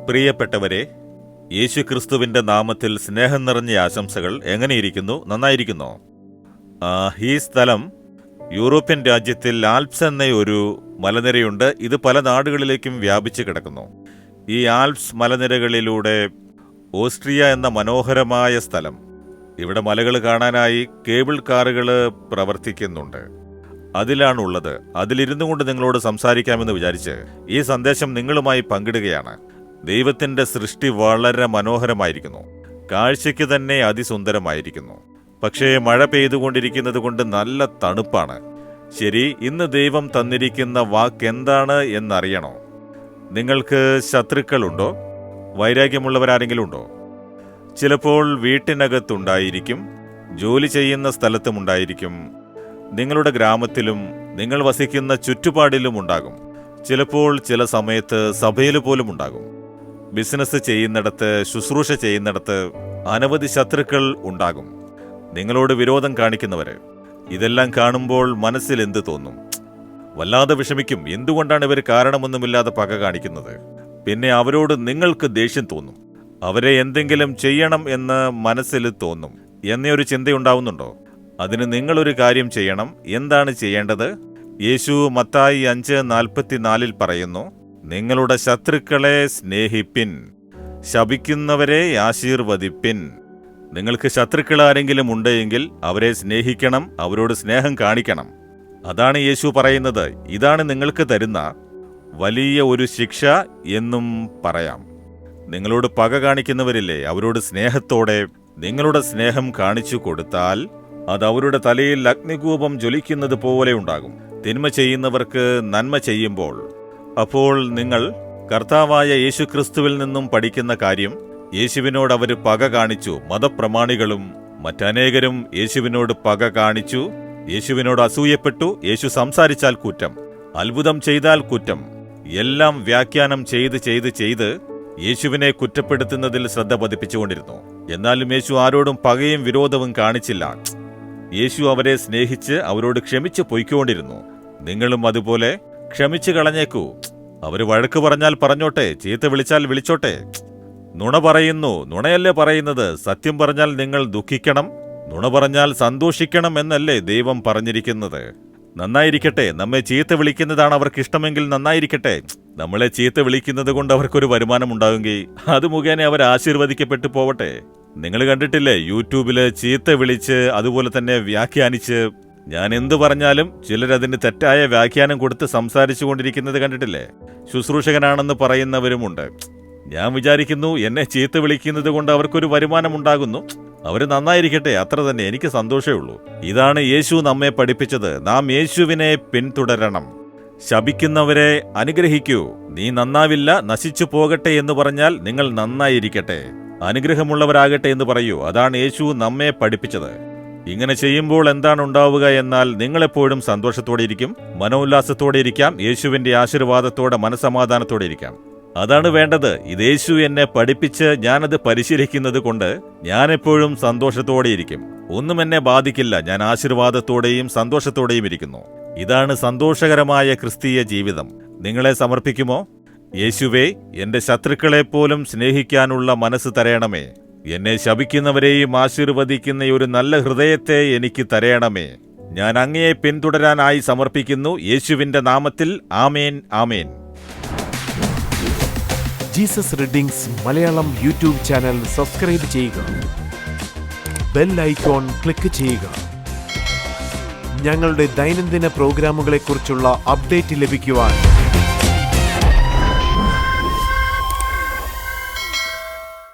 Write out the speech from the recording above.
പ്രിയപ്പെട്ടവരെ, യേശുക്രിസ്തുവിന്റെ നാമത്തിൽ സ്നേഹം നിറഞ്ഞ ആശംസകൾ. എങ്ങനെയിരിക്കുന്നു? നന്നായിരിക്കുന്നോ? ഈ സ്ഥലം യൂറോപ്യൻ രാജ്യത്തിൽ ആൽപ്സ് എന്ന ഒരു മലനിരയുണ്ട്. ഇത് പല നാടുകളിലേക്കും വ്യാപിച്ചു കിടക്കുന്നു. ഈ ആൽപ്സ് മലനിരകളിലൂടെ ഓസ്ട്രിയ എന്ന മനോഹരമായ സ്ഥലം. ഇവിടെ മലകൾ കാണാനായി കേബിൾ കാറുകൾ പ്രവർത്തിക്കുന്നുണ്ട്. അതിലാണുള്ളത്. അതിലിരുന്നു കൊണ്ട് നിങ്ങളോട് സംസാരിക്കാമെന്ന് വിചാരിച്ച് ഈ സന്ദേശം നിങ്ങളുമായി പങ്കിടുകയാണ്. ദൈവത്തിന്റെ സൃഷ്ടി വളരെ മനോഹരമായിരിക്കുന്നു. കാഴ്ചയ്ക്ക് തന്നെ അതിസുന്ദരമായിരിക്കുന്നു. പക്ഷേ മഴ പെയ്തുകൊണ്ടിരിക്കുന്നത് കൊണ്ട് നല്ല തണുപ്പാണ്. ശരി, ഇന്ന് ദൈവം തന്നിരിക്കുന്ന വാക്ക് എന്താണ് എന്നറിയണോ? നിങ്ങൾക്ക് ശത്രുക്കളുണ്ടോ? വൈരാഗ്യമുള്ളവരാരെങ്കിലും ഉണ്ടോ? ചിലപ്പോൾ വീട്ടിനകത്തുണ്ടായിരിക്കും, ജോലി ചെയ്യുന്ന സ്ഥലത്തുമുണ്ടായിരിക്കും, നിങ്ങളുടെ ഗ്രാമത്തിലും നിങ്ങൾ വസിക്കുന്ന ചുറ്റുപാടിലും ഉണ്ടാകും. ചിലപ്പോൾ ചില സമയത്ത് സഭയിൽ പോലും ഉണ്ടാകും. ബിസിനസ് ചെയ്യുന്നിടത്ത്, ശുശ്രൂഷ ചെയ്യുന്നിടത്ത് അനവധി ശത്രുക്കൾ ഉണ്ടാകും. നിങ്ങളോട് വിരോധം കാണിക്കുന്നവര്. ഇതെല്ലാം കാണുമ്പോൾ മനസ്സിൽ എന്ത് തോന്നും? വല്ലാതെ വിഷമിക്കും. എന്തുകൊണ്ടാണ് ഇവർ കാരണമൊന്നുമില്ലാതെ പക കാണിക്കുന്നത്? പിന്നെ അവരോട് നിങ്ങൾക്ക് ദേഷ്യം തോന്നും. അവരെ എന്തെങ്കിലും ചെയ്യണം എന്ന് മനസ്സിൽ തോന്നും എന്നൊരു ചിന്തയുണ്ടാവുന്നുണ്ടോ? അതിന് നിങ്ങളൊരു കാര്യം ചെയ്യണം. എന്താണ് ചെയ്യേണ്ടത്? യേശു മത്തായി 5:44 പറയുന്നു, നിങ്ങളുടെ ശത്രുക്കളെ സ്നേഹിപ്പിൻ, ശപിക്കുന്നവരെ ആശീർവദിപ്പിൻ. നിങ്ങൾക്ക് ശത്രുക്കൾ ആരെങ്കിലും ഉണ്ടെങ്കിൽ അവരെ സ്നേഹിക്കണം, അവരോട് സ്നേഹം കാണിക്കണം. അതാണ് യേശു പറയുന്നത്. ഇതാണ് നിങ്ങൾക്ക് തരുന്ന വലിയ ഒരു ശിക്ഷ എന്നും പറയാം. നിങ്ങളോട് പക കാണിക്കുന്നവരില്ലേ, അവരോട് സ്നേഹത്തോടെ നിങ്ങളുടെ സ്നേഹം കാണിച്ചു കൊടുത്താൽ അത് അവരുടെ തലയിൽ അഗ്നികൂപം ജ്വലിക്കുന്നത് പോലെ ഉണ്ടാകും. തിന്മ ചെയ്യുന്നവർക്ക് നന്മ ചെയ്യുമ്പോൾ അപ്പോൾ നിങ്ങൾ കർത്താവായ യേശുക്രിസ്തുവിൽ നിന്നും പഠിക്കുന്ന കാര്യം, യേശുവിനോട് അവർ പക കാണിച്ചു. മതപ്രമാണികളും മറ്റനേകരും യേശുവിനോട് പക കാണിച്ചു, യേശുവിനോട് അസൂയപ്പെട്ടു. യേശു സംസാരിച്ചാൽ കുറ്റം, അത്ഭുതം ചെയ്താൽ കുറ്റം. എല്ലാം വ്യാഖ്യാനം ചെയ്ത് യേശുവിനെ കുറ്റപ്പെടുത്തുന്നതിൽ ശ്രദ്ധ പതിപ്പിച്ചുകൊണ്ടിരുന്നു. എന്നാലും യേശു ആരോടും പകയും വിരോധവും കാണിച്ചില്ല. യേശു അവരെ സ്നേഹിച്ച് അവരോട് ക്ഷമിച്ച് പൊയ്ക്കൊണ്ടിരുന്നു. നിങ്ങളും അതുപോലെ ക്ഷമിച്ചു കളഞ്ഞേക്കൂ. അവര് വഴക്ക് പറഞ്ഞാൽ പറഞ്ഞോട്ടെ, ചീത്ത വിളിച്ചാൽ വിളിച്ചോട്ടെ. നുണ പറയുന്നു, നുണയല്ലേ പറയുന്നത്. സത്യം പറഞ്ഞാൽ നിങ്ങൾ ദുഃഖിക്കണം, നുണ പറഞ്ഞാൽ സന്തോഷിക്കണം എന്നല്ലേ ദൈവം പറഞ്ഞിരിക്കുന്നത്. നന്നായിരിക്കട്ടെ. നമ്മെ ചീത്ത വിളിക്കുന്നതാണ് അവർക്ക് ഇഷ്ടമെങ്കിൽ നന്നായിരിക്കട്ടെ. നമ്മളെ ചീത്ത വിളിക്കുന്നത് കൊണ്ട് അവർക്കൊരു വരുമാനം ഉണ്ടാകുമെങ്കിൽ അത് മുഖേന അവർ ആശീർവദിക്കപ്പെട്ടു പോവട്ടെ. നിങ്ങൾ കണ്ടിട്ടില്ലേ, യൂട്യൂബില് ചീത്ത വിളിച്ച് അതുപോലെ തന്നെ വ്യാഖ്യാനിച്ച്, ഞാൻ എന്തു പറഞ്ഞാലും ചിലരതിന് തെറ്റായ വ്യാഖ്യാനം കൊടുത്ത് സംസാരിച്ചു കൊണ്ടിരിക്കുന്നത് കണ്ടിട്ടില്ലേ? ശുശ്രൂഷകനാണെന്ന് പറയുന്നവരുമുണ്ട്. ഞാൻ വിചാരിക്കുന്നു, എന്നെ ചീത്ത വിളിക്കുന്നത് കൊണ്ട് അവർക്കൊരു വരുമാനം ഉണ്ടാകുന്നു, അവര് നന്നായിരിക്കട്ടെ, അത്ര തന്നെ. എനിക്ക് സന്തോഷമേ ഉള്ളൂ. ഇതാണ് യേശു നമ്മെ പഠിപ്പിച്ചത്. നാം യേശുവിനെ പിന്തുടരണം. ശപിക്കുന്നവരെ അനുഗ്രഹിക്കൂ. നീ നന്നാവില്ല, നശിച്ചു പോകട്ടെ എന്ന് പറഞ്ഞാൽ നിങ്ങൾ നന്നായിരിക്കട്ടെ, അനുഗ്രഹമുള്ളവരാകട്ടെ എന്ന് പറയൂ. അതാണ് യേശു നമ്മെ പഠിപ്പിച്ചത്. ഇങ്ങനെ ചെയ്യുമ്പോൾ എന്താണ് ഉണ്ടാവുക എന്നാൽ നിങ്ങളെപ്പോഴും സന്തോഷത്തോടെ ഇരിക്കും, മനോല്ലാസത്തോടെ ഇരിക്കാം, യേശുവിന്റെ ആശീർവാദത്തോടെ മനസമാധാനത്തോടെ ഇരിക്കാം. അതാണ് വേണ്ടത്. ഇത് യേശു എന്നെ പഠിപ്പിച്ച് ഞാനത് പരിശീലിക്കുന്നത് കൊണ്ട് ഞാനെപ്പോഴും സന്തോഷത്തോടെ ഇരിക്കും. ഒന്നും എന്നെ ബാധിക്കില്ല. ഞാൻ ആശീർവാദത്തോടെയും സന്തോഷത്തോടെയും ഇരിക്കുന്നു. ഇതാണ് സന്തോഷകരമായ ക്രിസ്തീയ ജീവിതം. നിങ്ങളെ സമർപ്പിക്കുമോ? യേശുവേ, എന്റെ ശത്രുക്കളെപ്പോലും സ്നേഹിക്കാനുള്ള മനസ്സ് തരയണമേ. എന്നെ ശപിക്കുന്നവരെയും ആശീർവദിക്കുന്ന ഒരു നല്ല ഹൃദയത്തെ എനിക്ക് തരയണമേ. ഞാൻ അങ്ങയെ പിന്തുടരാനായി സമർപ്പിക്കുന്നു. യേശുവിന്റെ നാമത്തിൽ ആമേൻ, ആമേൻ. Jesus readings Malayalam YouTube channel subscribe ചെയ്യുക. ബെൽ ഐക്കോൺ ക്ലിക്ക് ചെയ്യുക. ഞങ്ങളുടെ ദൈനംദിന പ്രോഗ്രാമുകളെക്കുറിച്ചുള്ള അപ്ഡേറ്റ് ലഭിക്കുവാൻ